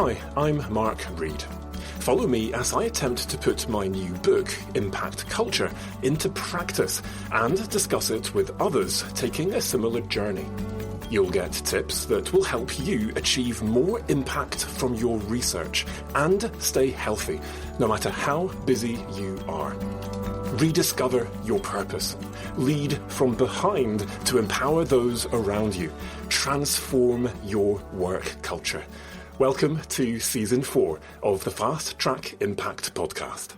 Hi, I'm Mark Reed. Follow me as I attempt to put my new book, Impact Culture, into practice and discuss it with others taking a similar journey. You'll get tips that will help you achieve more impact from your research and stay healthy, no matter how busy you are. Rediscover your purpose. Lead from behind to empower those around you. Transform your work culture. Welcome to Season 4 of the Fast Track Impact Podcast.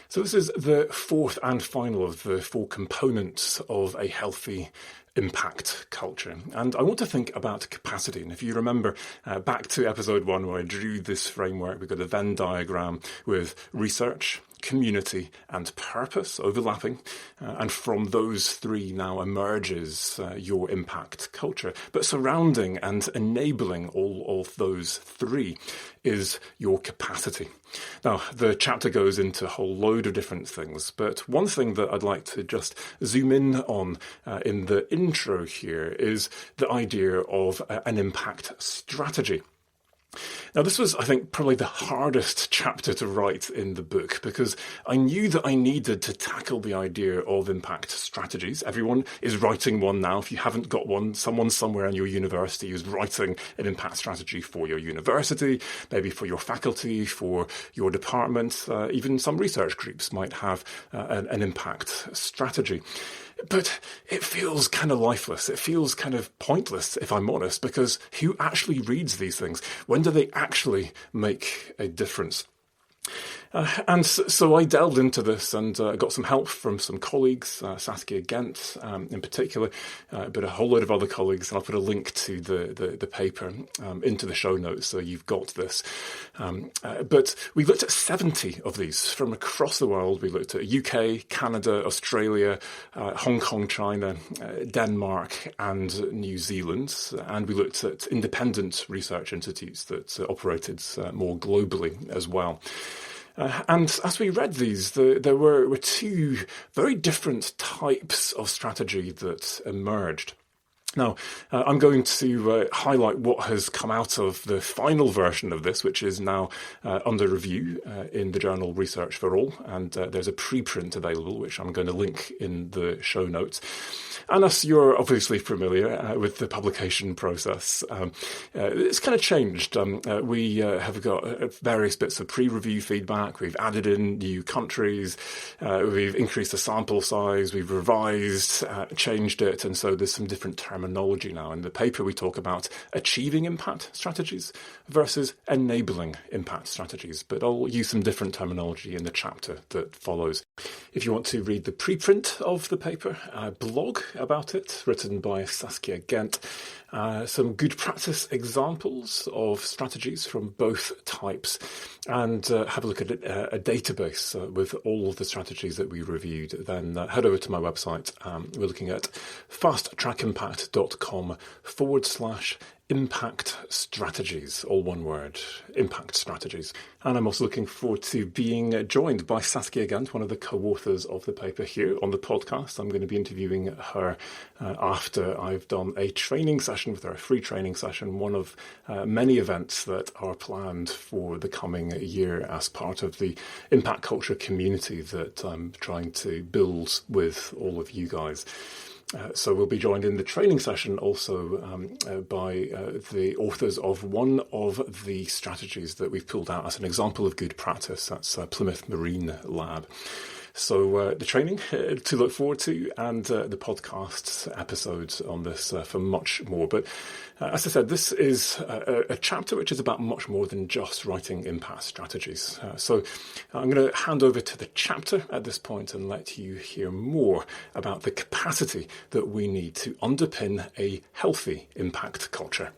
So this is the fourth and final of the four components of a healthy impact culture. And I want to think about capacity. And if you remember back to episode 1 where I drew this framework, we've got a Venn diagram with research, community and purpose overlapping. And from those three now emerges your impact culture. But surrounding and enabling all of those three is your capacity. Now, the chapter goes into a whole load of different things, but one thing that I'd like to just zoom in on in the intro here is the idea of an impact strategy. Now, this was, I think, probably the hardest chapter to write in the book because I knew that I needed to tackle the idea of impact strategies. Everyone is writing one now. If you haven't got one, someone somewhere in your university is writing an impact strategy for your university, maybe for your faculty, for your department. Even some research groups might have an impact strategy. But it feels kind of lifeless. It feels kind of pointless, if I'm honest, because who actually reads these things? When do they actually make a difference? And so I delved into this and got some help from some colleagues, Saskia Gent in particular, but a whole load of other colleagues. And I'll put a link to the paper into the show notes so you've got this. But we looked at 70 of these from across the world. We looked at UK, Canada, Australia, Hong Kong, China, Denmark and New Zealand. And we looked at independent research institutes that operated more globally as well. And as we read these, there were two very different types of strategy that emerged. Now, I'm going to highlight what has come out of the final version of this, which is now under review in the journal Research for All. And there's a preprint available, which I'm going to link in the show notes. And as you're obviously familiar with the publication process, it's kind of changed. We have got various bits of pre-review feedback. We've added in new countries. We've increased the sample size. We've revised, changed it. And so there's some different terminology now. In the paper, we talk about achieving impact strategies versus enabling impact strategies. But I'll use some different terminology in the chapter that follows. If you want to read the preprint of the paper, blog about it, written by Saskia Gent, some good practice examples of strategies from both types, and have a look at a database with all of the strategies that we reviewed, then head over to my website. We're looking at fasttrackimpact.com/impact strategies, all one word, impact strategies. And I'm also looking forward to being joined by Saskia Gent, one of the co-authors of the paper here on the podcast. I'm going to be interviewing her after I've done a training session with her, a free training session, one of many events that are planned for the coming year as part of the impact culture community that I'm trying to build with all of you guys. So we'll be joined in the training session also by the authors of one of the strategies that we've pulled out as an example of good practice. That's Plymouth Marine Lab. So the training to look forward to, and the podcast episodes on this for much more. But as I said, this is a chapter which is about much more than just writing impact strategies. So I'm going to hand over to the chapter at this point and let you hear more about the capacity that we need to underpin a healthy impact culture.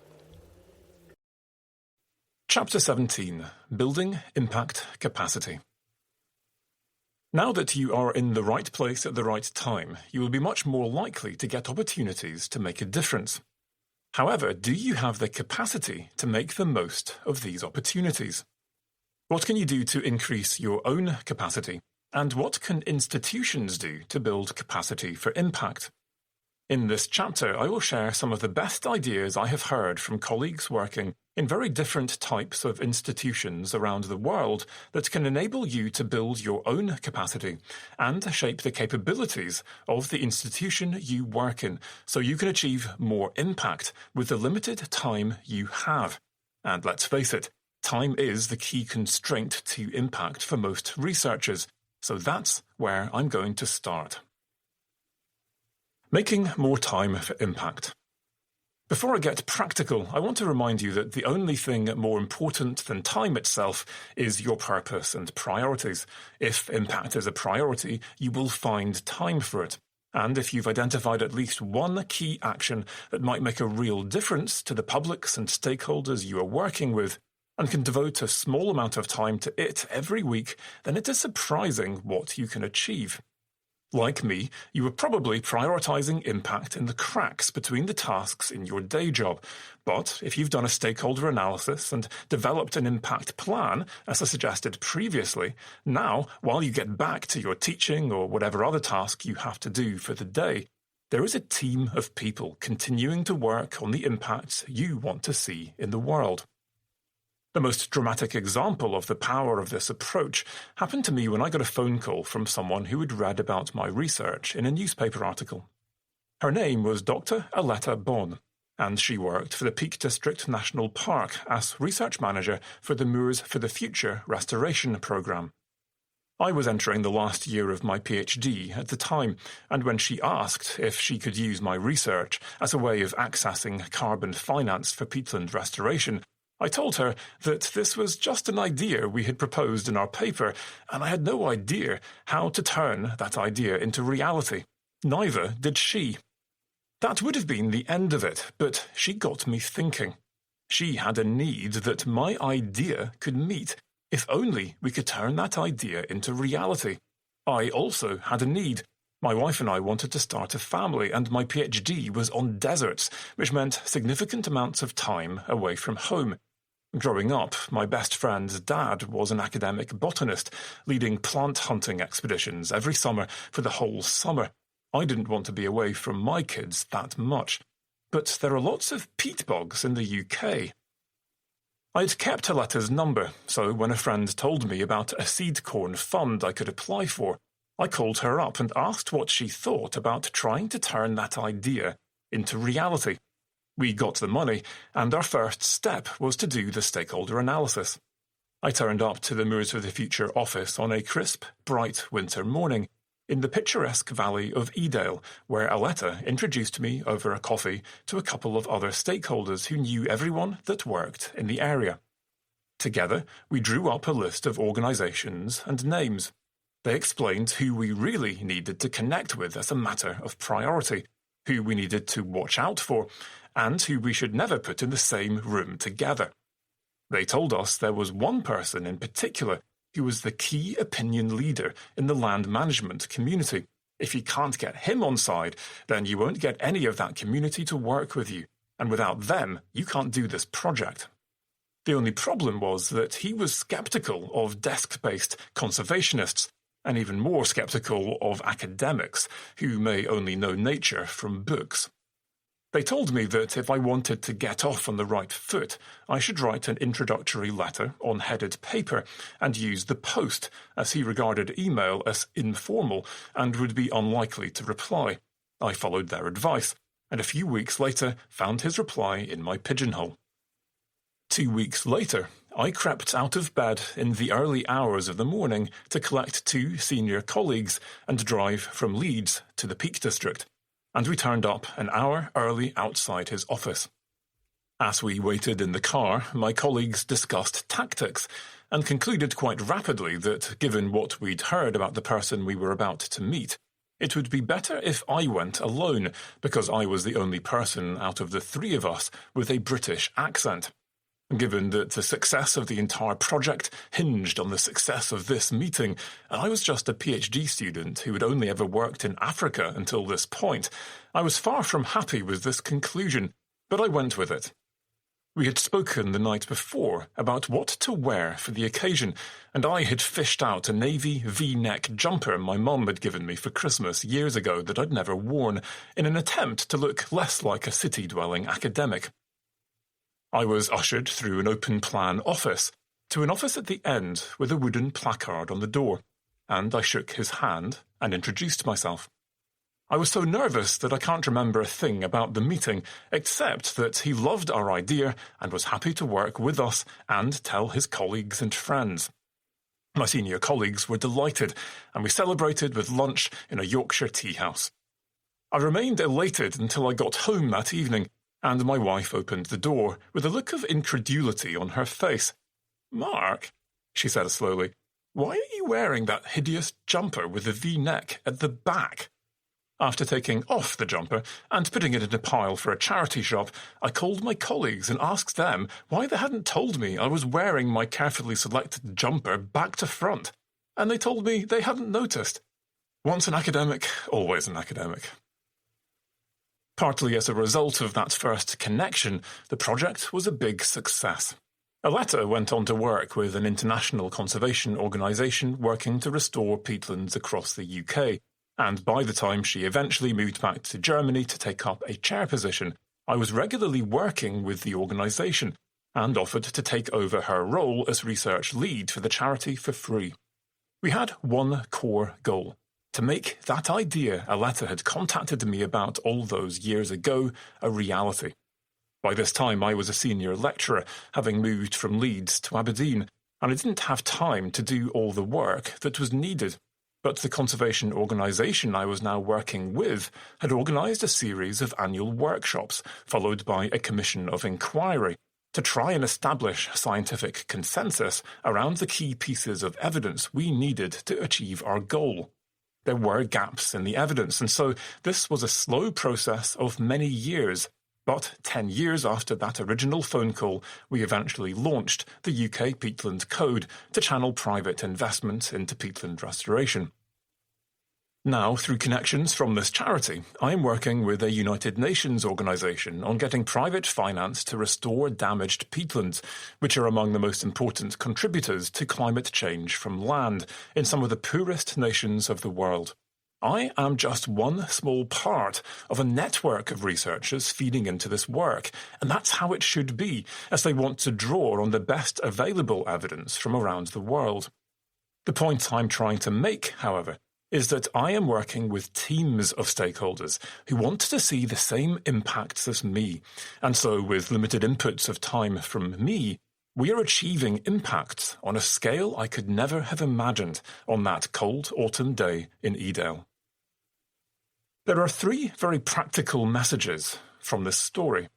Chapter 17, Building Impact Capacity. Now that you are in the right place at the right time, you will be much more likely to get opportunities to make a difference. However, do you have the capacity to make the most of these opportunities? What can you do to increase your own capacity? And what can institutions do to build capacity for impact? In this chapter, I will share some of the best ideas I have heard from colleagues working in very different types of institutions around the world that can enable you to build your own capacity and shape the capabilities of the institution you work in so you can achieve more impact with the limited time you have. And let's face it, time is the key constraint to impact for most researchers, so that's where I'm going to start. Making more time for impact. Before I get practical, I want to remind you that the only thing more important than time itself is your purpose and priorities. If impact is a priority, you will find time for it. And if you've identified at least one key action that might make a real difference to the publics and stakeholders you are working with, and can devote a small amount of time to it every week, then it is surprising what you can achieve. Like me, you are probably prioritizing impact in the cracks between the tasks in your day job. But if you've done a stakeholder analysis and developed an impact plan, as I suggested previously, now, while you get back to your teaching or whatever other task you have to do for the day, there is a team of people continuing to work on the impacts you want to see in the world. The most dramatic example of the power of this approach happened to me when I got a phone call from someone who had read about my research in a newspaper article. Her name was Dr. Aletta Bon, and she worked for the Peak District National Park as research manager for the Moors for the Future restoration program. I was entering the last year of my PhD at the time, and when she asked if she could use my research as a way of accessing carbon finance for peatland restoration, I told her that this was just an idea we had proposed in our paper, and I had no idea how to turn that idea into reality. Neither did she. That would have been the end of it, but she got me thinking. She had a need that my idea could meet, if only we could turn that idea into reality. I also had a need. My wife and I wanted to start a family, and my PhD was on deserts, which meant significant amounts of time away from home. Growing up, my best friend's dad was an academic botanist, leading plant hunting expeditions every summer for the whole summer. I didn't want to be away from my kids that much. But there are lots of peat bogs in the UK. I'd kept Aletta's number, so when a friend told me about a seed corn fund I could apply for, I called her up and asked what she thought about trying to turn that idea into reality. We got the money, and our first step was to do the stakeholder analysis. I turned up to the Moors for the Future office on a crisp, bright winter morning in the picturesque valley of Edale, where Aletta introduced me over a coffee to a couple of other stakeholders who knew everyone that worked in the area. Together, we drew up a list of organisations and names. They explained who we really needed to connect with as a matter of priority, who we needed to watch out for, and who we should never put in the same room together. They told us there was one person in particular who was the key opinion leader in the land management community. If you can't get him on side, then you won't get any of that community to work with you, and without them, you can't do this project. The only problem was that he was sceptical of desk-based conservationists, and even more sceptical of academics, who may only know nature from books. They told me that if I wanted to get off on the right foot, I should write an introductory letter on headed paper and use the post, as he regarded email as informal and would be unlikely to reply. I followed their advice, and a few weeks later found his reply in my pigeonhole. 2 weeks later, I crept out of bed in the early hours of the morning to collect 2 senior colleagues and drive from Leeds to the Peak District, and we turned up an hour early outside his office. As we waited in the car, my colleagues discussed tactics and concluded quite rapidly that, given what we'd heard about the person we were about to meet, it would be better if I went alone, because I was the only person out of the 3 of us with a British accent. Given that the success of the entire project hinged on the success of this meeting, and I was just a PhD student who had only ever worked in Africa until this point, I was far from happy with this conclusion, but I went with it. We had spoken the night before about what to wear for the occasion, and I had fished out a navy V-neck jumper my mum had given me for Christmas years ago that I'd never worn, in an attempt to look less like a city-dwelling academic. I was ushered through an open-plan office, to an office at the end with a wooden placard on the door, and I shook his hand and introduced myself. I was so nervous that I can't remember a thing about the meeting, except that he loved our idea and was happy to work with us and tell his colleagues and friends. My senior colleagues were delighted, and we celebrated with lunch in a Yorkshire tea house. I remained elated until I got home that evening, and my wife opened the door with a look of incredulity on her face. "Mark," she said slowly, "why are you wearing that hideous jumper with the V-neck at the back?" After taking off the jumper and putting it in a pile for a charity shop, I called my colleagues and asked them why they hadn't told me I was wearing my carefully selected jumper back to front, and they told me they hadn't noticed. Once an academic, always an academic. Partly as a result of that first connection, the project was a big success. Aletta went on to work with an international conservation organisation working to restore peatlands across the UK. And by the time she eventually moved back to Germany to take up a chair position, I was regularly working with the organisation and offered to take over her role as research lead for the charity for free. We had one core goal: to make that idea Aletta had contacted me about all those years ago a reality. By this time I was a senior lecturer, having moved from Leeds to Aberdeen, and I didn't have time to do all the work that was needed. But the conservation organisation I was now working with had organised a series of annual workshops, followed by a commission of inquiry, to try and establish scientific consensus around the key pieces of evidence we needed to achieve our goal. There were gaps in the evidence, and so this was a slow process of many years. But 10 years after that original phone call, we eventually launched the UK Peatland Code to channel private investment into peatland restoration. Now, through connections from this charity, I am working with a United Nations organisation on getting private finance to restore damaged peatlands, which are among the most important contributors to climate change from land in some of the poorest nations of the world. I am just one small part of a network of researchers feeding into this work, and that's how it should be, as they want to draw on the best available evidence from around the world. The point I'm trying to make, however, is that I am working with teams of stakeholders who want to see the same impacts as me, and so with limited inputs of time from me, we are achieving impacts on a scale I could never have imagined on that cold autumn day in Edale. There are 3 very practical messages from this story.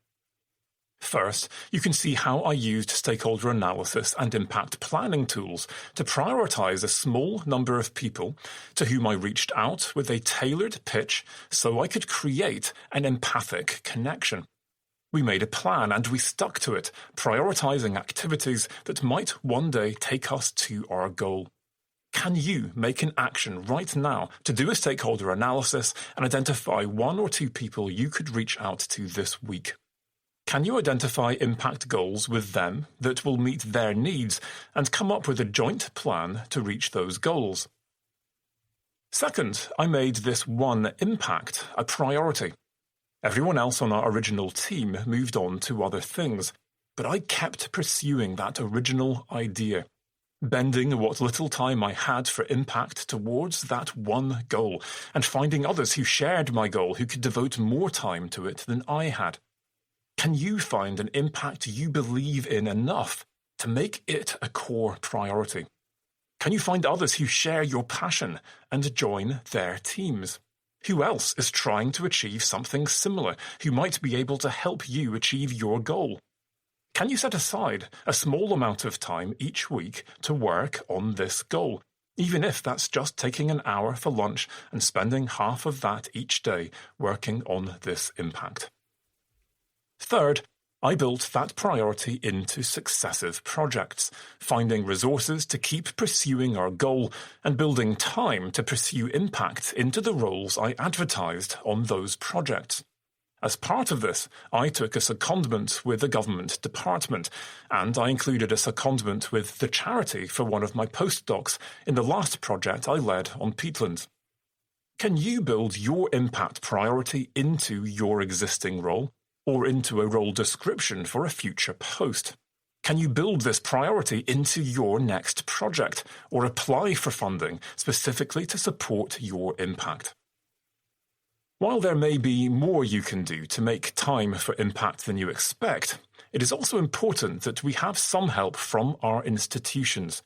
First, you can see how I used stakeholder analysis and impact planning tools to prioritise a small number of people to whom I reached out with a tailored pitch so I could create an empathic connection. We made a plan and we stuck to it, prioritising activities that might one day take us to our goal. Can you make an action right now to do a stakeholder analysis and identify 1 or 2 people you could reach out to this week? Can you identify impact goals with them that will meet their needs and come up with a joint plan to reach those goals? Second, I made this one impact a priority. Everyone else on our original team moved on to other things, but I kept pursuing that original idea, bending what little time I had for impact towards that one goal, and finding others who shared my goal who could devote more time to it than I had. Can you find an impact you believe in enough to make it a core priority? Can you find others who share your passion and join their teams? Who else is trying to achieve something similar, who might be able to help you achieve your goal? Can you set aside a small amount of time each week to work on this goal, even if that's just taking an hour for lunch and spending half of that each day working on this impact? Third, I built that priority into successive projects, finding resources to keep pursuing our goal and building time to pursue impact into the roles I advertised on those projects. As part of this, I took a secondment with a government department, and I included a secondment with the charity for one of my postdocs in the last project I led on peatlands. Can you build your impact priority into your existing role, or into a role description for a future post? Can you build this priority into your next project, or apply for funding specifically to support your impact? While there may be more you can do to make time for impact than you expect, it is also important that we have some help from our institutions.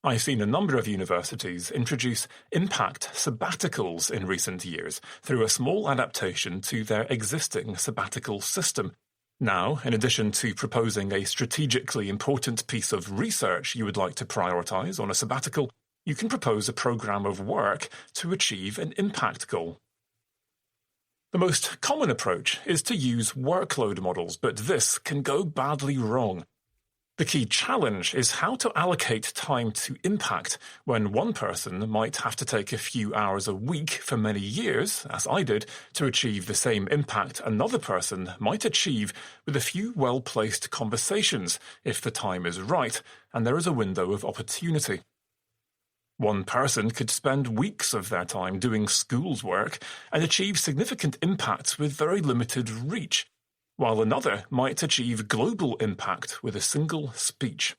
I've seen a number of universities introduce impact sabbaticals in recent years through a small adaptation to their existing sabbatical system. Now, in addition to proposing a strategically important piece of research you would like to prioritize on a sabbatical, you can propose a program of work to achieve an impact goal. The most common approach is to use workload models, but this can go badly wrong. The key challenge is how to allocate time to impact when one person might have to take a few hours a week for many years, as I did, to achieve the same impact another person might achieve with a few well-placed conversations if the time is right and there is a window of opportunity. One person could spend weeks of their time doing schools work and achieve significant impact with very limited reach, while another might achieve global impact with a single speech.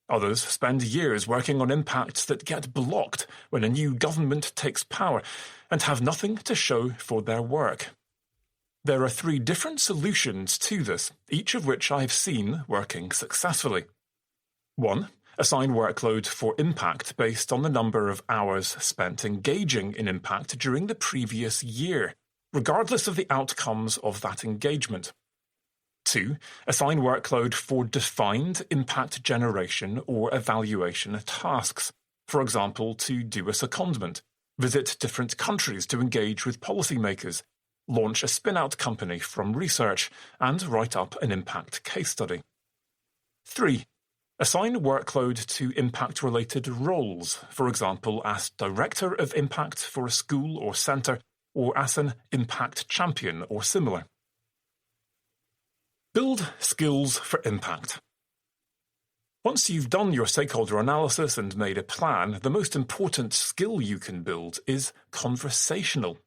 Others spend years working on impacts that get blocked when a new government takes power and have nothing to show for their work. There are 3 different solutions to this, each of which I've seen working successfully. 1. Assign workload for impact based on the number of hours spent engaging in impact during the previous year, regardless of the outcomes of that engagement. 2. Assign workload for defined impact generation or evaluation tasks, for example, to do a secondment, visit different countries to engage with policymakers, launch a spin-out company from research, and write up an impact case study. 3. Assign workload to impact-related roles, for example, as Director of Impact for a school or centre, or as an impact champion or similar. Build skills for impact. Once you've done your stakeholder analysis and made a plan, the most important skill you can build is conversational.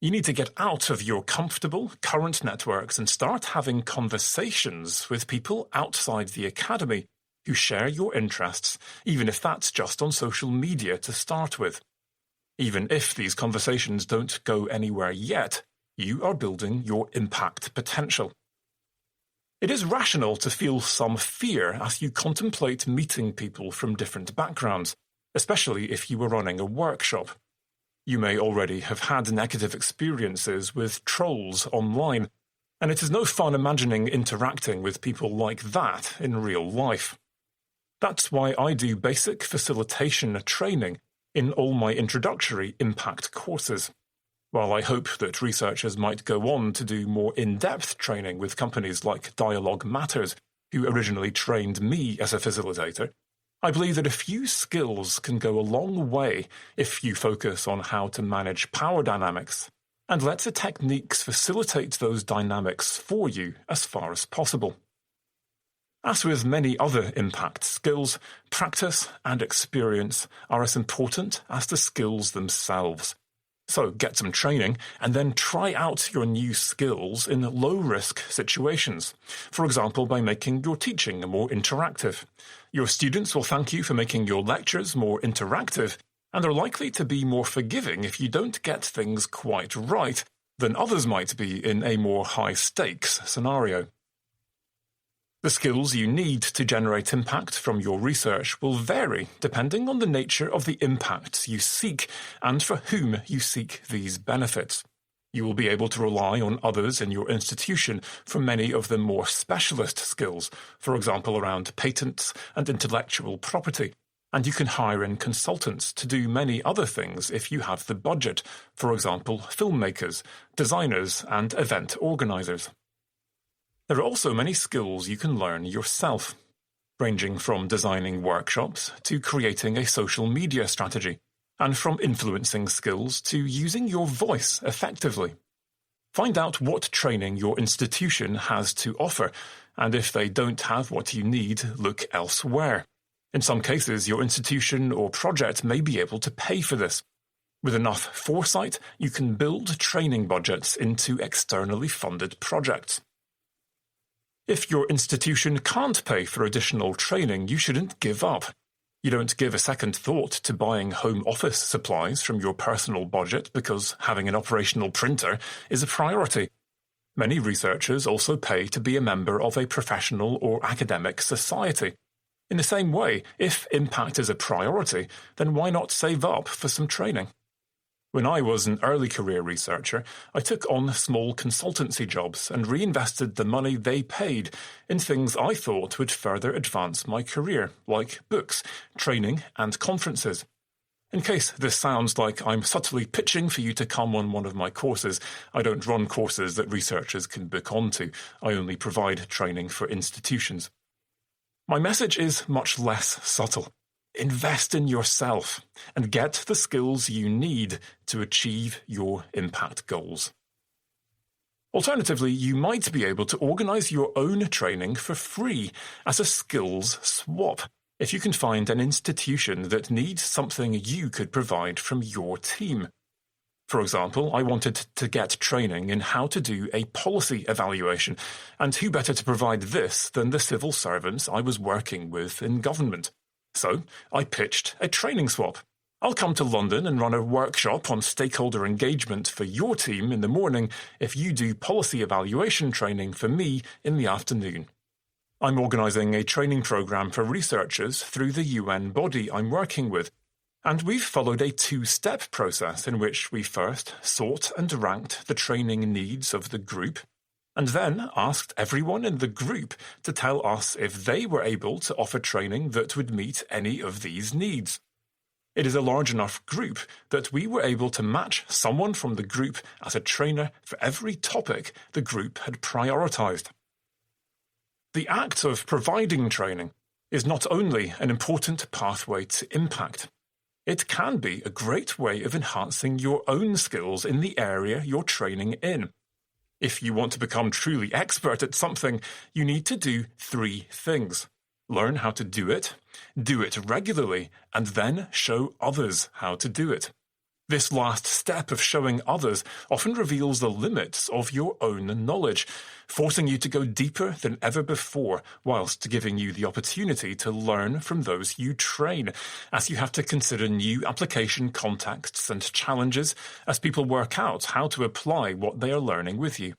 You need to get out of your comfortable current networks and start having conversations with people outside the academy who share your interests, even if that's just on social media to start with. Even if these conversations don't go anywhere yet, you are building your impact potential. It is rational to feel some fear as you contemplate meeting people from different backgrounds, especially if you were running a workshop. You may already have had negative experiences with trolls online, and it is no fun imagining interacting with people like that in real life. That's why I do basic facilitation training in all my introductory impact courses. While I hope that researchers might go on to do more in-depth training with companies like Dialogue Matters, who originally trained me as a facilitator, I believe that a few skills can go a long way if you focus on how to manage power dynamics, and let the techniques facilitate those dynamics for you as far as possible. As with many other impact skills, practice and experience are as important as the skills themselves. So get some training and then try out your new skills in low-risk situations, for example by making your teaching more interactive. Your students will thank you for making your lectures more interactive, and are likely to be more forgiving if you don't get things quite right than others might be in a more high-stakes scenario. The skills you need to generate impact from your research will vary depending on the nature of the impacts you seek and for whom you seek these benefits. You will be able to rely on others in your institution for many of the more specialist skills, for example around patents and intellectual property, and you can hire in consultants to do many other things if you have the budget, for example filmmakers, designers, and event organisers. There are also many skills you can learn yourself, ranging from designing workshops to creating a social media strategy, and from influencing skills to using your voice effectively. Find out what training your institution has to offer, and if they don't have what you need, look elsewhere. In some cases, your institution or project may be able to pay for this. With enough foresight, you can build training budgets into externally funded projects. If your institution can't pay for additional training, you shouldn't give up. You don't give a second thought to buying home office supplies from your personal budget because having an operational printer is a priority. Many researchers also pay to be a member of a professional or academic society. In the same way, if impact is a priority, then why not save up for some training? When I was an early career researcher, I took on small consultancy jobs and reinvested the money they paid in things I thought would further advance my career, like books, training, and conferences. In case this sounds like I'm subtly pitching for you to come on one of my courses, I don't run courses that researchers can book onto. I only provide training for institutions. My message is much less subtle. Invest in yourself and get the skills you need to achieve your impact goals. Alternatively, you might be able to organize your own training for free as a skills swap if you can find an institution that needs something you could provide from your team. For example, I wanted to get training in how to do a policy evaluation, and who better to provide this than the civil servants I was working with in government? So I pitched a training swap. I'll come to London and run a workshop on stakeholder engagement for your team in the morning if you do policy evaluation training for me in the afternoon. I'm organising a training programme for researchers through the UN body I'm working with, and we've followed a two-step process in which we first sought and ranked the training needs of the group, and then asked everyone in the group to tell us if they were able to offer training that would meet any of these needs. It is a large enough group that we were able to match someone from the group as a trainer for every topic the group had prioritised. The act of providing training is not only an important pathway to impact, it can be a great way of enhancing your own skills in the area you're training in. If you want to become truly expert at something, you need to do 3 things. Learn how to do it regularly, and then show others how to do it. This last step of showing others often reveals the limits of your own knowledge, forcing you to go deeper than ever before, whilst giving you the opportunity to learn from those you train, as you have to consider new application contexts and challenges as people work out how to apply what they are learning with you.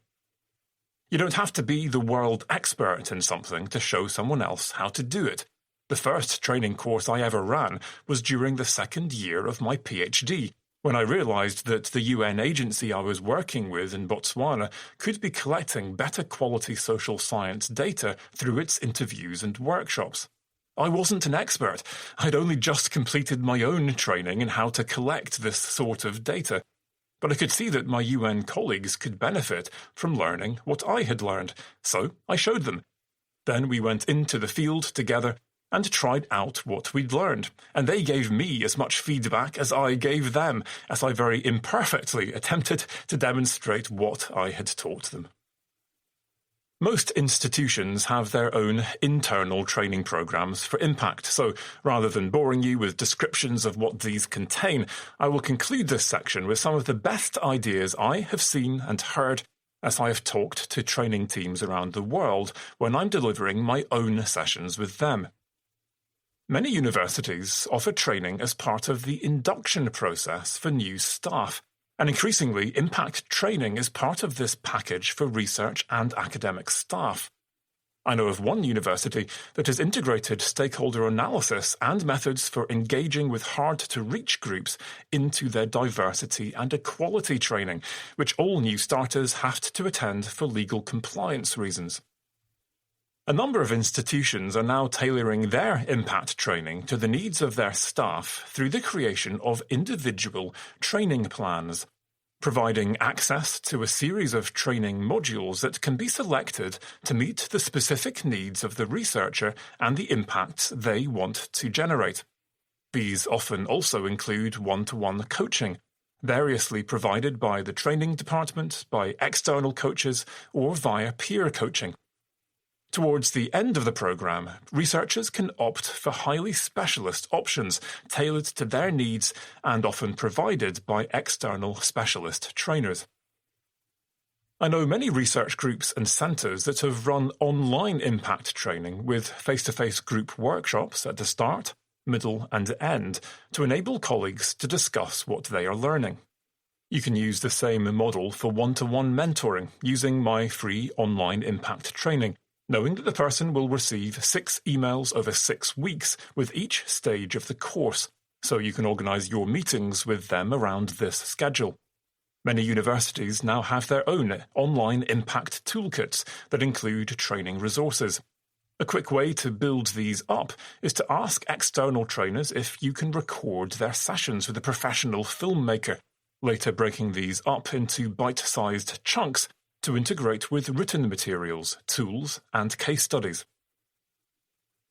You don't have to be the world expert in something to show someone else how to do it. The first training course I ever ran was during the 2nd year of my PhD, when I realised that the UN agency I was working with in Botswana could be collecting better quality social science data through its interviews and workshops. I wasn't an expert. I'd only just completed my own training in how to collect this sort of data. But I could see that my UN colleagues could benefit from learning what I had learned, so I showed them. Then we went into the field together and tried out what we'd learned, and they gave me as much feedback as I gave them, as I very imperfectly attempted to demonstrate what I had taught them. Most institutions have their own internal training programs for impact, so rather than boring you with descriptions of what these contain, I will conclude this section with some of the best ideas I have seen and heard as I have talked to training teams around the world when I'm delivering my own sessions with them. Many universities offer training as part of the induction process for new staff, and increasingly impact training is part of this package for research and academic staff. I know of one university that has integrated stakeholder analysis and methods for engaging with hard-to-reach groups into their diversity and equality training, which all new starters have to attend for legal compliance reasons. A number of institutions are now tailoring their impact training to the needs of their staff through the creation of individual training plans, providing access to a series of training modules that can be selected to meet the specific needs of the researcher and the impacts they want to generate. These often also include one-to-one coaching, variously provided by the training department, by external coaches, or via peer coaching. Towards the end of the programme, researchers can opt for highly specialist options tailored to their needs and often provided by external specialist trainers. I know many research groups and centres that have run online impact training with face-to-face group workshops at the start, middle and end to enable colleagues to discuss what they are learning. You can use the same model for one-to-one mentoring using my free online impact training, knowing that the person will receive 6 emails over 6 weeks with each stage of the course, so you can organise your meetings with them around this schedule. Many universities now have their own online impact toolkits that include training resources. A quick way to build these up is to ask external trainers if you can record their sessions with a professional filmmaker, later breaking these up into bite-sized chunks to integrate with written materials, tools, and case studies.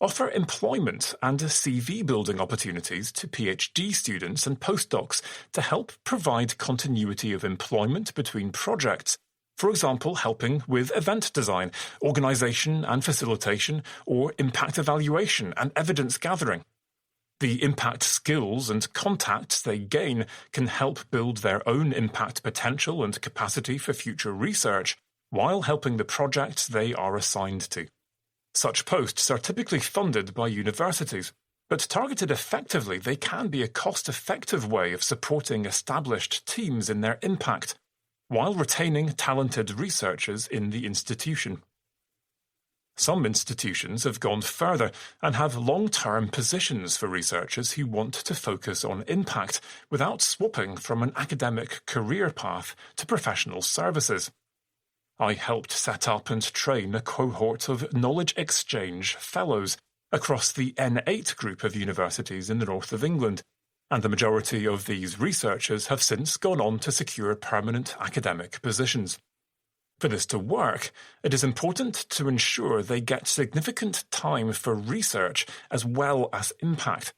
Offer employment and CV building opportunities to PhD students and postdocs to help provide continuity of employment between projects, for example helping with event design, organisation and facilitation, or impact evaluation and evidence gathering. The impact skills and contacts they gain can help build their own impact potential and capacity for future research, while helping the projects they are assigned to. Such posts are typically funded by universities, but targeted effectively, they can be a cost-effective way of supporting established teams in their impact, while retaining talented researchers in the institution. Some institutions have gone further and have long-term positions for researchers who want to focus on impact without swapping from an academic career path to professional services. I helped set up and train a cohort of Knowledge Exchange Fellows across the N8 group of universities in the north of England, and the majority of these researchers have since gone on to secure permanent academic positions. For this to work, it is important to ensure they get significant time for research as well as impact,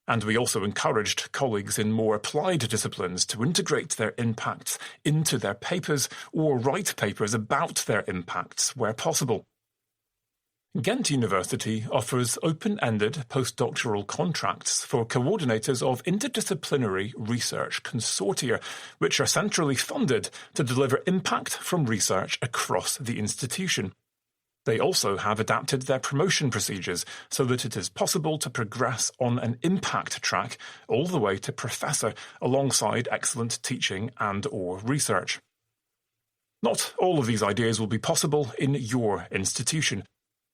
and we also encouraged colleagues in more applied disciplines to integrate their impacts into their papers or write papers about their impacts where possible. Ghent University offers open-ended postdoctoral contracts for coordinators of interdisciplinary research consortia, which are centrally funded to deliver impact from research across the institution. They also have adapted their promotion procedures so that it is possible to progress on an impact track all the way to professor alongside excellent teaching and/or research. Not all of these ideas will be possible in your institution,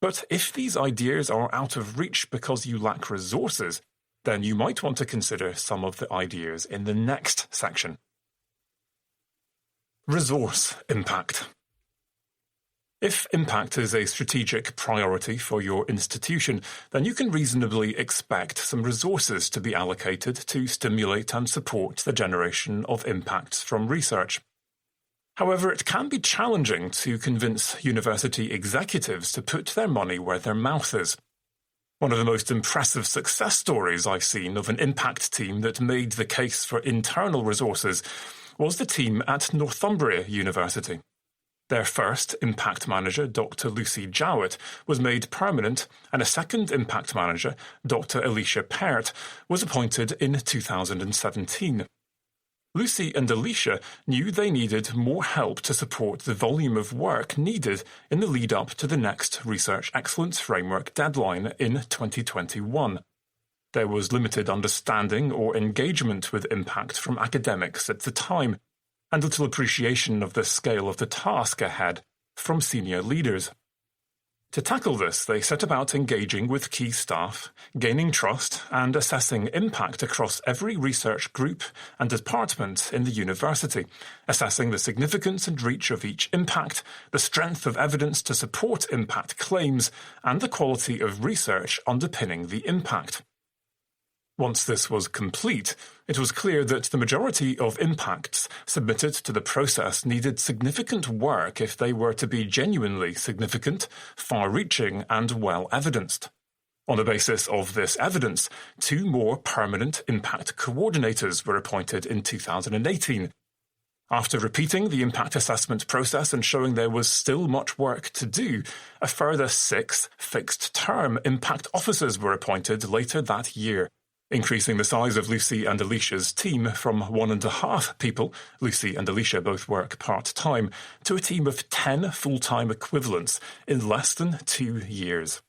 but if these ideas are out of reach because you lack resources, then you might want to consider some of the ideas in the next section. Resource impact. If impact is a strategic priority for your institution, then you can reasonably expect some resources to be allocated to stimulate and support the generation of impacts from research. However, it can be challenging to convince university executives to put their money where their mouth is. One of the most impressive success stories I've seen of an impact team that made the case for internal resources was the team at Northumbria University. Their first impact manager, Dr. Lucy Jowett, was made permanent, and a second impact manager, Dr. Alicia Pert, was appointed in 2017. Lucy and Alicia knew they needed more help to support the volume of work needed in the lead-up to the next Research Excellence Framework deadline in 2021. There was limited understanding or engagement with impact from academics at the time, and little appreciation of the scale of the task ahead from senior leaders. To tackle this, they set about engaging with key staff, gaining trust, and assessing impact across every research group and department in the university, assessing the significance and reach of each impact, the strength of evidence to support impact claims, and the quality of research underpinning the impact. Once this was complete, it was clear that the majority of impacts submitted to the process needed significant work if they were to be genuinely significant, far-reaching, and well-evidenced. On the basis of this evidence, 2 more permanent impact coordinators were appointed in 2018. After repeating the impact assessment process and showing there was still much work to do, a further 6 fixed-term impact officers were appointed later that year, increasing the size of Lucy and Alicia's team from 1.5 people, Lucy and Alicia both work part-time, to a team of 10 full-time equivalents in less than 2 years.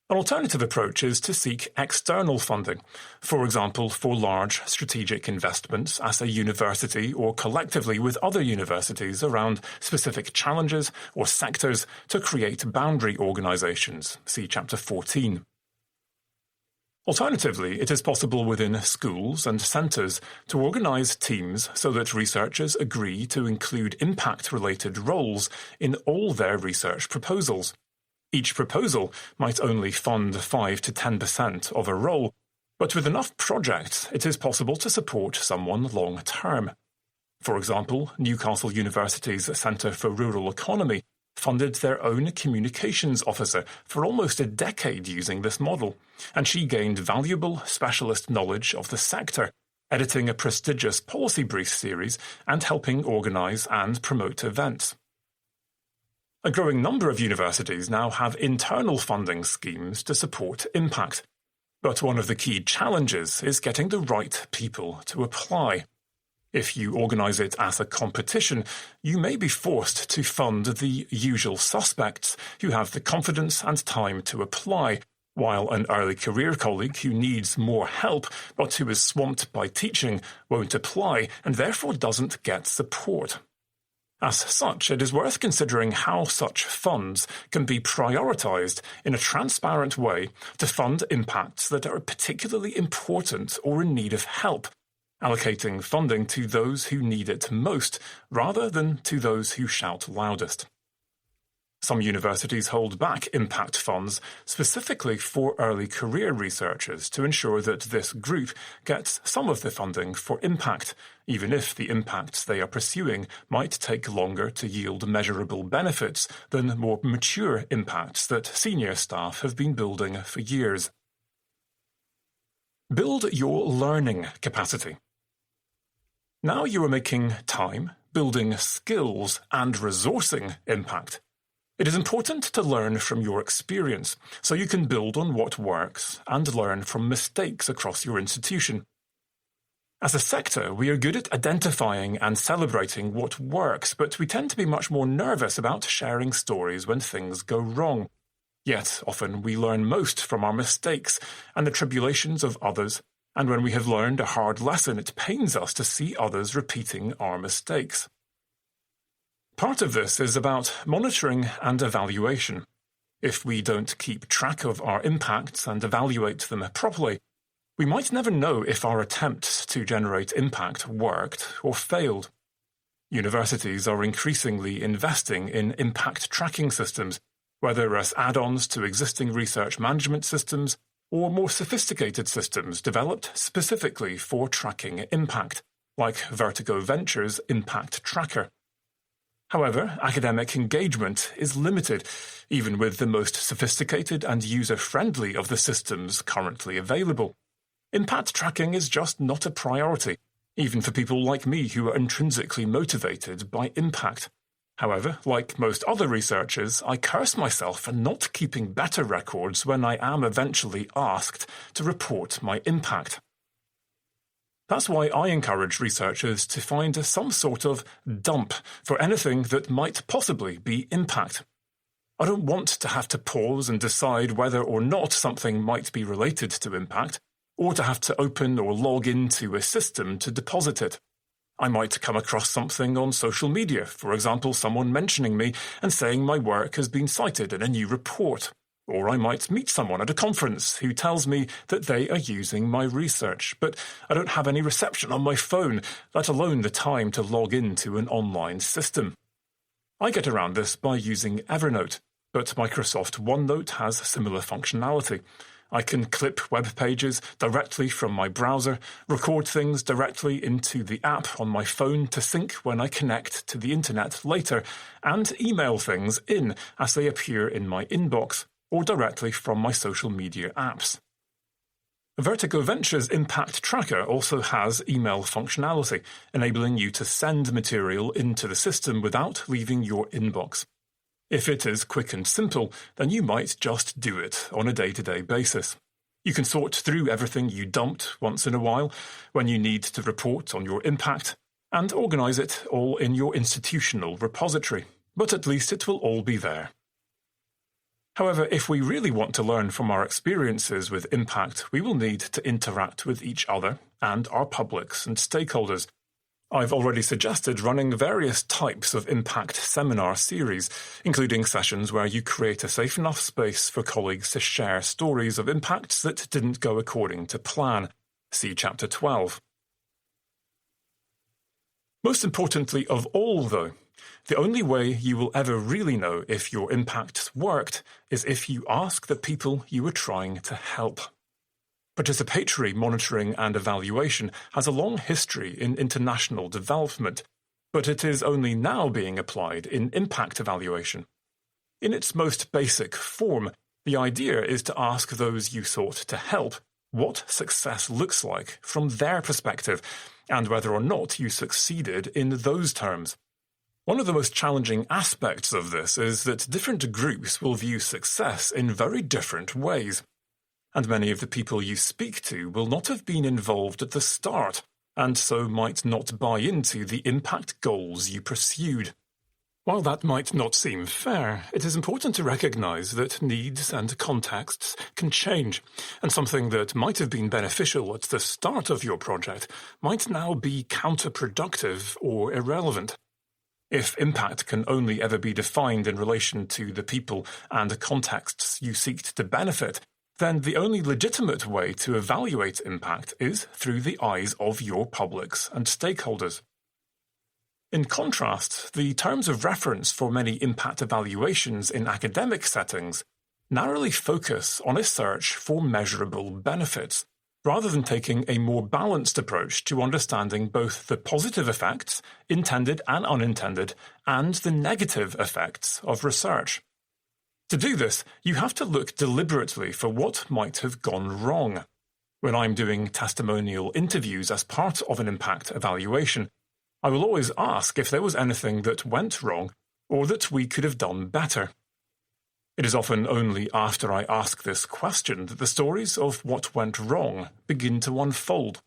An alternative approach is to seek external funding, for example, for large strategic investments as a university or collectively with other universities around specific challenges or sectors to create boundary organisations. See Chapter 14. Alternatively, it is possible within schools and centres to organise teams so that researchers agree to include impact-related roles in all their research proposals. Each proposal might only fund 5 to 10% of a role, but with enough projects, it is possible to support someone long-term. For example, Newcastle University's Centre for Rural Economy funded their own communications officer for almost a decade using this model, and she gained valuable specialist knowledge of the sector, editing a prestigious policy brief series and helping organise and promote events. A growing number of universities now have internal funding schemes to support impact, but one of the key challenges is getting the right people to apply. If you organise it as a competition, you may be forced to fund the usual suspects who have the confidence and time to apply, while an early career colleague who needs more help but who is swamped by teaching won't apply and therefore doesn't get support. As such, it is worth considering how such funds can be prioritised in a transparent way to fund impacts that are particularly important or in need of help, allocating funding to those who need it most rather than to those who shout loudest. Some universities hold back impact funds specifically for early career researchers to ensure that this group gets some of the funding for impact, even if the impacts they are pursuing might take longer to yield measurable benefits than more mature impacts that senior staff have been building for years. Build your learning capacity. Now you are making time, building skills, and resourcing impact. It is important to learn from your experience, so you can build on what works and learn from mistakes across your institution. As a sector, we are good at identifying and celebrating what works, but we tend to be much more nervous about sharing stories when things go wrong. Yet, often we learn most from our mistakes and the tribulations of others, and when we have learned a hard lesson, it pains us to see others repeating our mistakes. Part of this is about monitoring and evaluation. If we don't keep track of our impacts and evaluate them properly, we might never know if our attempts to generate impact worked or failed. Universities are increasingly investing in impact tracking systems, whether as add-ons to existing research management systems or more sophisticated systems developed specifically for tracking impact, like Vertigo Ventures' Impact Tracker. However, academic engagement is limited, even with the most sophisticated and user-friendly of the systems currently available. Impact tracking is just not a priority, even for people like me who are intrinsically motivated by impact. However, like most other researchers, I curse myself for not keeping better records when I am eventually asked to report my impact. That's why I encourage researchers to find some sort of dump for anything that might possibly be impact. I don't want to have to pause and decide whether or not something might be related to impact, or to have to open or log into a system to deposit it. I might come across something on social media, for example, someone mentioning me and saying my work has been cited in a new report. Or I might meet someone at a conference who tells me that they are using my research, but I don't have any reception on my phone, let alone the time to log into an online system. I get around this by using Evernote, but Microsoft OneNote has similar functionality. I can clip web pages directly from my browser, record things directly into the app on my phone to sync when I connect to the internet later, and email things in as they appear in my inbox, or directly from my social media apps. Vertigo Ventures Impact Tracker also has email functionality, enabling you to send material into the system without leaving your inbox. If it is quick and simple, then you might just do it on a day-to-day basis. You can sort through everything you dumped once in a while when you need to report on your impact, and organise it all in your institutional repository, but at least it will all be there. However, if we really want to learn from our experiences with impact, we will need to interact with each other and our publics and stakeholders. I've already suggested running various types of impact seminar series, including sessions where you create a safe enough space for colleagues to share stories of impacts that didn't go according to plan. See Chapter 12. Most importantly of all, though, the only way you will ever really know if your impacts worked is if you ask the people you were trying to help. Participatory monitoring and evaluation has a long history in international development, but it is only now being applied in impact evaluation. In its most basic form, the idea is to ask those you sought to help what success looks like from their perspective, and whether or not you succeeded in those terms. One of the most challenging aspects of this is that different groups will view success in very different ways, and many of the people you speak to will not have been involved at the start, and so might not buy into the impact goals you pursued. While that might not seem fair, it is important to recognise that needs and contexts can change, and something that might have been beneficial at the start of your project might now be counterproductive or irrelevant. If impact can only ever be defined in relation to the people and contexts you seek to benefit, then the only legitimate way to evaluate impact is through the eyes of your publics and stakeholders. In contrast, the terms of reference for many impact evaluations in academic settings narrowly focus on a search for measurable benefits, rather than taking a more balanced approach to understanding both the positive effects, intended and unintended, and the negative effects of research. To do this, you have to look deliberately for what might have gone wrong. When I'm doing testimonial interviews as part of an impact evaluation, I will always ask if there was anything that went wrong or that we could have done better. It is often only after I ask this question that the stories of what went wrong begin to unfold.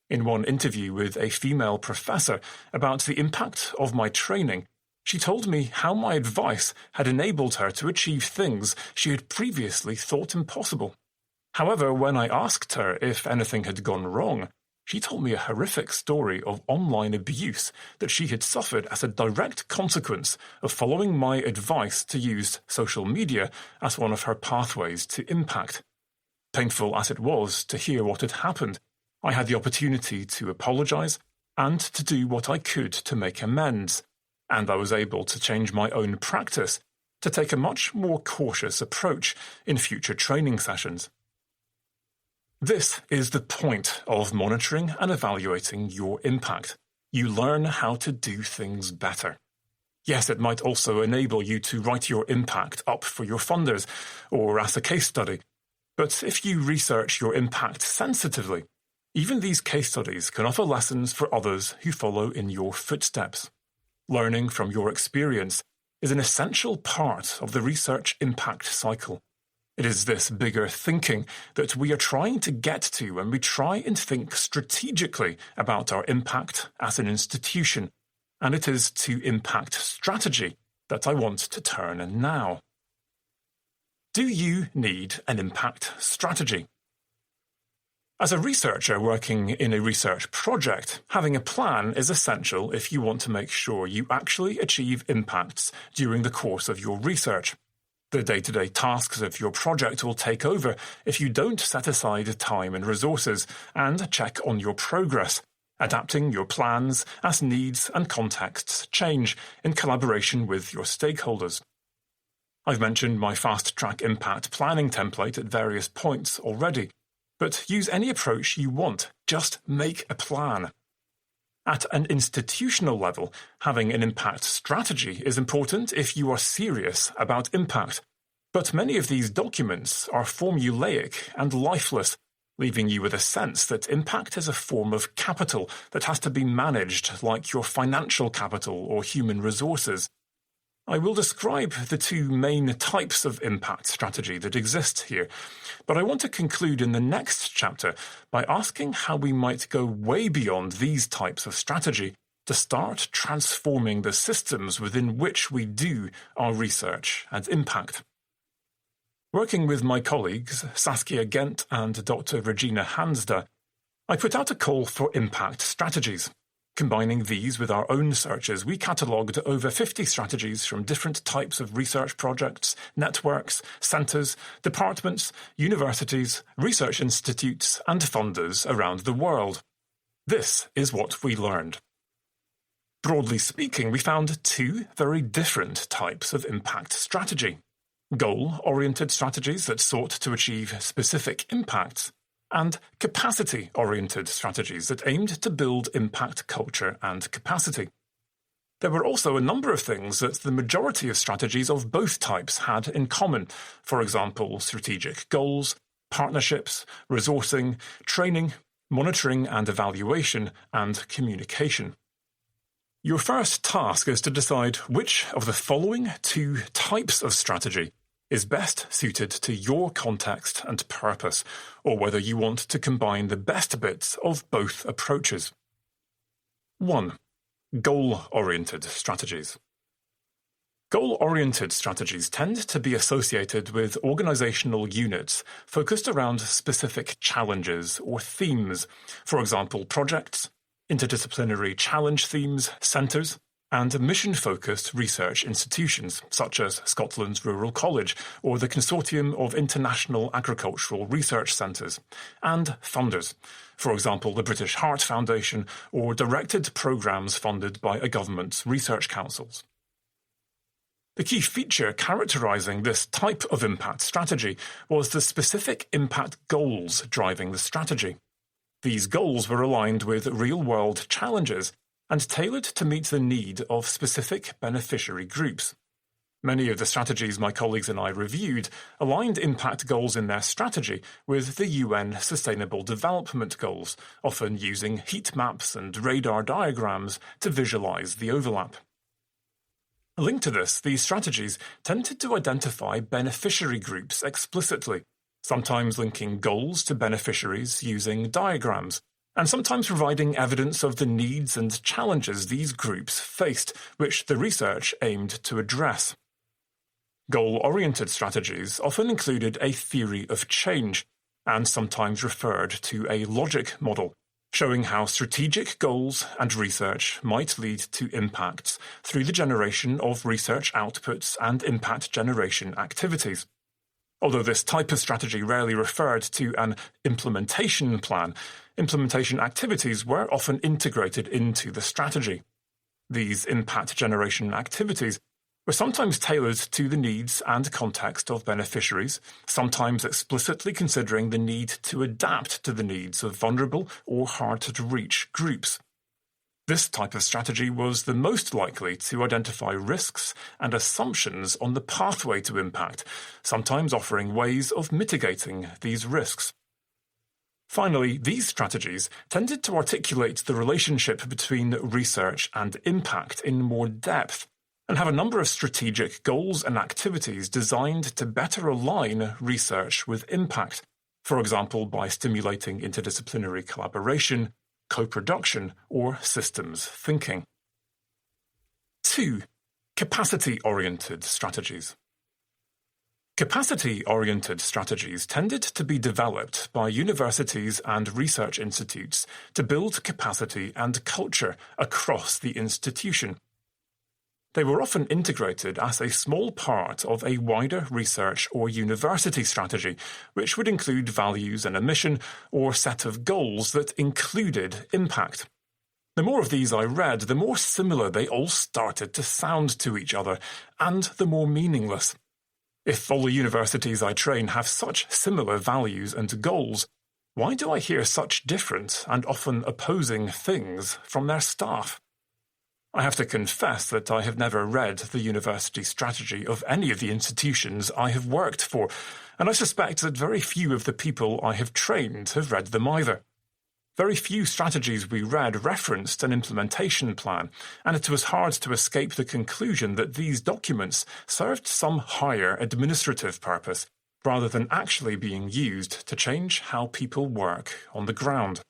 In one interview with a female professor about the impact of my training, she told me how my advice had enabled her to achieve things she had previously thought impossible. However, when I asked her if anything had gone wrong, she told me a horrific story of online abuse that she had suffered as a direct consequence of following my advice to use social media as one of her pathways to impact. Painful as it was to hear what had happened, I had the opportunity to apologise and to do what I could to make amends, and I was able to change my own practice to take a much more cautious approach in future training sessions. This is the point of monitoring and evaluating your impact. You learn how to do things better. Yes, it might also enable you to write your impact up for your funders or as a case study. But if you research your impact sensitively, even these case studies can offer lessons for others who follow in your footsteps. Learning from your experience is an essential part of the research impact cycle. It is this bigger thinking that we are trying to get to when we try and think strategically about our impact as an institution, and it is to impact strategy that I want to turn now. Do you need an impact strategy? As a researcher working in a research project, having a plan is essential if you want to make sure you actually achieve impacts during the course of your research. The day-to-day tasks of your project will take over if you don't set aside time and resources and check on your progress, adapting your plans as needs and contexts change in collaboration with your stakeholders. I've mentioned my fast-track impact planning template at various points already, but use any approach you want, just make a plan. At an institutional level, having an impact strategy is important if you are serious about impact. But many of these documents are formulaic and lifeless, leaving you with a sense that impact is a form of capital that has to be managed like your financial capital or human resources. I will describe the two main types of impact strategy that exist here, but I want to conclude in the next chapter by asking how we might go way beyond these types of strategy to start transforming the systems within which we do our research and impact. Working with my colleagues, Saskia Gent and Dr. Regina Hansda, I put out a call for impact strategies. Combining these with our own searches, we catalogued over 50 strategies from different types of research projects, networks, centres, departments, universities, research institutes, and funders around the world. This is what we learned. Broadly speaking, we found two very different types of impact strategy: goal-oriented strategies that sought to achieve specific impacts, and capacity-oriented strategies that aimed to build impact culture and capacity. There were also a number of things that the majority of strategies of both types had in common, for example, strategic goals, partnerships, resourcing, training, monitoring and evaluation, and communication. Your first task is to decide which of the following two types of strategy is best suited to your context and purpose, or whether you want to combine the best bits of both approaches. 1. Goal-oriented strategies. Goal-oriented strategies tend to be associated with organizational units focused around specific challenges or themes, for example, projects, interdisciplinary challenge themes, centres, and mission-focused research institutions, such as Scotland's Rural College or the Consortium of International Agricultural Research Centres, and funders, for example the British Heart Foundation or directed programmes funded by a government's research councils. The key feature characterising this type of impact strategy was the specific impact goals driving the strategy. These goals were aligned with real-world challenges and tailored to meet the need of specific beneficiary groups. Many of the strategies my colleagues and I reviewed aligned impact goals in their strategy with the UN Sustainable Development Goals, often using heat maps and radar diagrams to visualize the overlap. Linked to this, these strategies tended to identify beneficiary groups explicitly, sometimes linking goals to beneficiaries using diagrams, and sometimes providing evidence of the needs and challenges these groups faced, which the research aimed to address. Goal-oriented strategies often included a theory of change, and sometimes referred to a logic model, showing how strategic goals and research might lead to impacts through the generation of research outputs and impact generation activities. Although this type of strategy rarely referred to an implementation plan, implementation activities were often integrated into the strategy. These impact generation activities were sometimes tailored to the needs and context of beneficiaries, sometimes explicitly considering the need to adapt to the needs of vulnerable or hard-to-reach groups. This type of strategy was the most likely to identify risks and assumptions on the pathway to impact, sometimes offering ways of mitigating these risks. Finally, these strategies tended to articulate the relationship between research and impact in more depth, and have a number of strategic goals and activities designed to better align research with impact, for example by stimulating interdisciplinary collaboration, co-production, or systems thinking. 2. Capacity-oriented strategies. Capacity-oriented strategies tended to be developed by universities and research institutes to build capacity and culture across the institution. They were often integrated as a small part of a wider research or university strategy, which would include values and a mission or set of goals that included impact. The more of these I read, the more similar they all started to sound to each other, and the more meaningless. If all the universities I train have such similar values and goals, why do I hear such different and often opposing things from their staff? I have to confess that I have never read the university strategy of any of the institutions I have worked for, and I suspect that very few of the people I have trained have read them either. Very few strategies we read referenced an implementation plan, and it was hard to escape the conclusion that these documents served some higher administrative purpose, rather than actually being used to change how people work on the ground.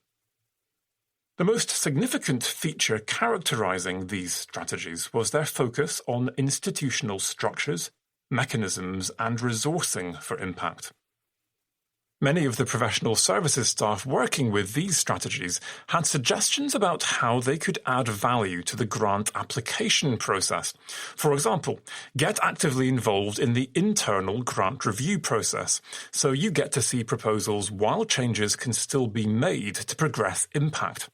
The most significant feature characterizing these strategies was their focus on institutional structures, mechanisms, and resourcing for impact. Many of the professional services staff working with these strategies had suggestions about how they could add value to the grant application process. For example, get actively involved in the internal grant review process, so you get to see proposals while changes can still be made to progress impact.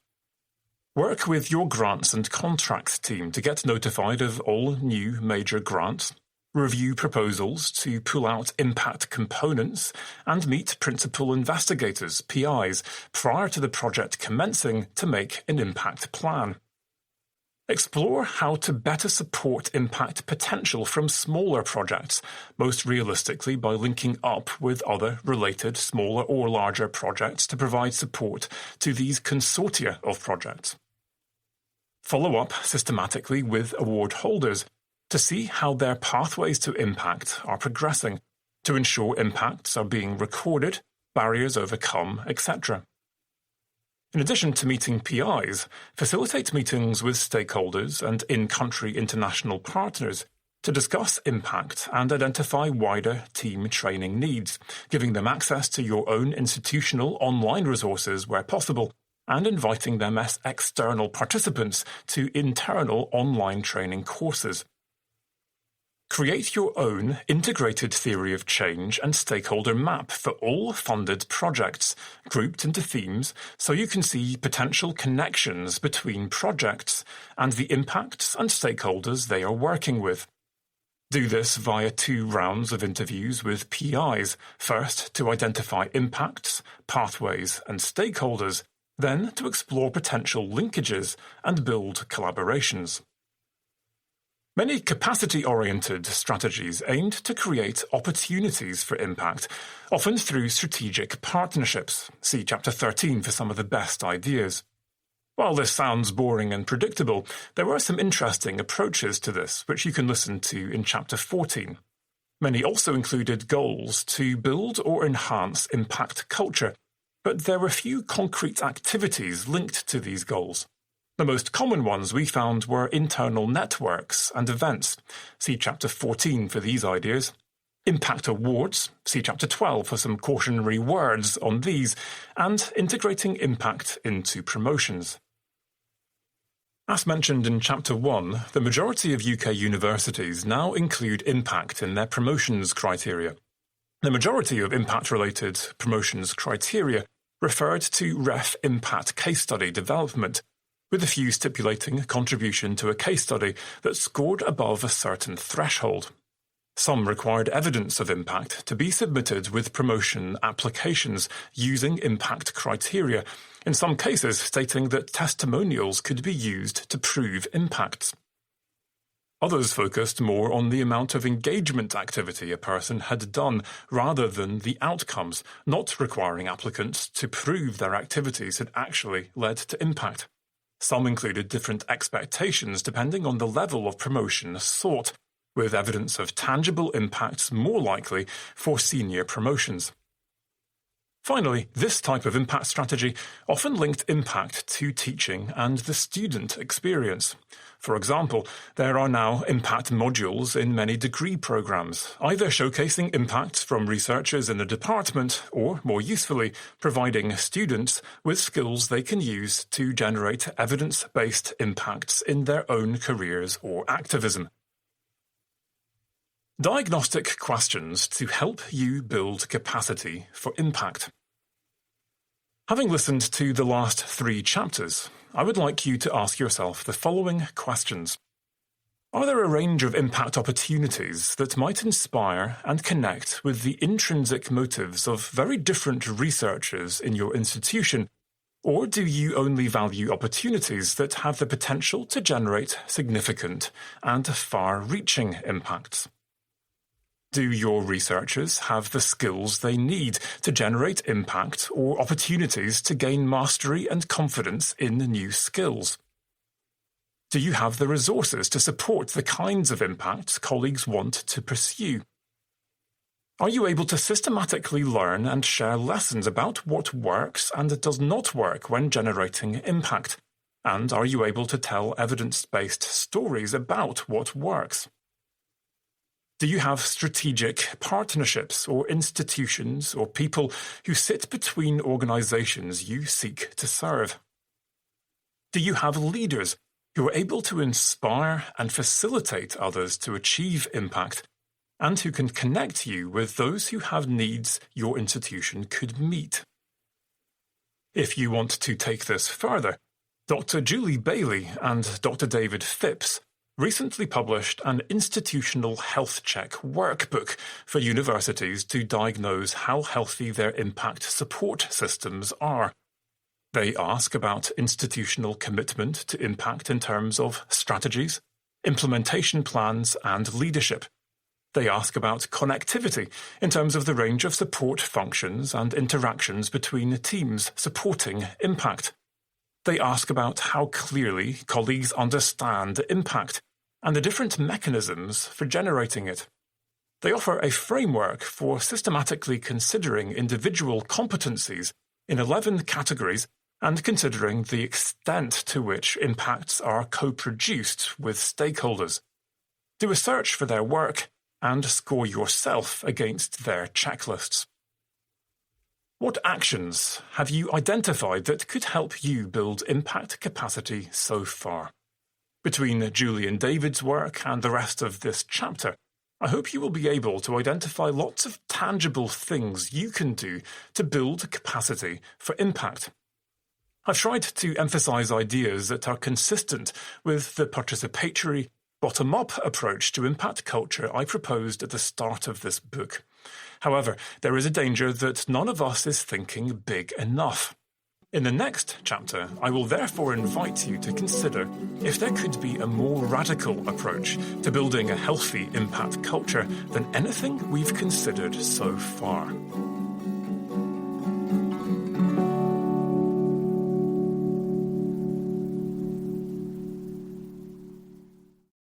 Work with your grants and contracts team to get notified of all new major grants. Review proposals to pull out impact components, and meet principal investigators, PIs, prior to the project commencing to make an impact plan. Explore how to better support impact potential from smaller projects, most realistically by linking up with other related smaller or larger projects to provide support to these consortia of projects. Follow up systematically with award holders to see how their pathways to impact are progressing, to ensure impacts are being recorded, barriers overcome, etc. In addition to meeting PIs, facilitate meetings with stakeholders and in-country international partners to discuss impact and identify wider team training needs, giving them access to your own institutional online resources where possible, and inviting them as external participants to internal online training courses. Create your own integrated theory of change and stakeholder map for all funded projects, grouped into themes, so you can see potential connections between projects and the impacts and stakeholders they are working with. Do this via 2 rounds of interviews with PIs, first to identify impacts, pathways, and stakeholders, then to explore potential linkages and build collaborations. Many capacity-oriented strategies aimed to create opportunities for impact, often through strategic partnerships. See Chapter 13 for some of the best ideas. While this sounds boring and predictable, there were some interesting approaches to this, which you can listen to in Chapter 14. Many also included goals to build or enhance impact culture, but there were few concrete activities linked to these goals. The most common ones we found were internal networks and events. See Chapter 14 for these ideas. Impact awards. See Chapter 12 for some cautionary words on these. And integrating impact into promotions. As mentioned in Chapter 1, the majority of UK universities now include impact in their promotions criteria. The majority of impact-related promotions criteria referred to REF impact case study development, with a few stipulating contribution to a case study that scored above a certain threshold. Some required evidence of impact to be submitted with promotion applications using impact criteria, in some cases stating that testimonials could be used to prove impacts. Others focused more on the amount of engagement activity a person had done rather than the outcomes, not requiring applicants to prove their activities had actually led to impact. Some included different expectations depending on the level of promotion sought, with evidence of tangible impacts more likely for senior promotions. Finally, this type of impact strategy often linked impact to teaching and the student experience. For example, there are now impact modules in many degree programs, either showcasing impact from researchers in the department or, more usefully, providing students with skills they can use to generate evidence-based impacts in their own careers or activism. Diagnostic questions to help you build capacity for impact. Having listened to the last 3 chapters, I would like you to ask yourself the following questions. Are there a range of impact opportunities that might inspire and connect with the intrinsic motives of very different researchers in your institution, Or do you only value opportunities that have the potential to generate significant and far-reaching impacts? Do your researchers have the skills they need to generate impact or opportunities to gain mastery and confidence in new skills? Do you have the resources to support the kinds of impacts colleagues want to pursue? Are you able to systematically learn and share lessons about what works and does not work when generating impact? And are you able to tell evidence-based stories about what works? Do you have strategic partnerships or institutions or people who sit between organizations you seek to serve? Do you have leaders who are able to inspire and facilitate others to achieve impact, and who can connect you with those who have needs your institution could meet? If you want to take this further, Dr. Julie Bailey and Dr. David Phipps recently published an institutional health check workbook for universities to diagnose how healthy their impact support systems are. They ask about institutional commitment to impact in terms of strategies, implementation plans, and leadership. They ask about connectivity in terms of the range of support functions and interactions between teams supporting impact. They ask about how clearly colleagues understand impact and the different mechanisms for generating it. They offer a framework for systematically considering individual competencies in 11 categories and considering the extent to which impacts are co-produced with stakeholders. Do a search for their work and score yourself against their checklists. What actions have you identified that could help you build impact capacity so far? Between Julie and David's work and the rest of this chapter, I hope you will be able to identify lots of tangible things you can do to build capacity for impact. I've tried to emphasize ideas that are consistent with the participatory, bottom-up approach to impact culture I proposed at the start of this book. However, there is a danger that none of us is thinking big enough. In the next chapter, I will therefore invite you to consider if there could be a more radical approach to building a healthy impact culture than anything we've considered so far.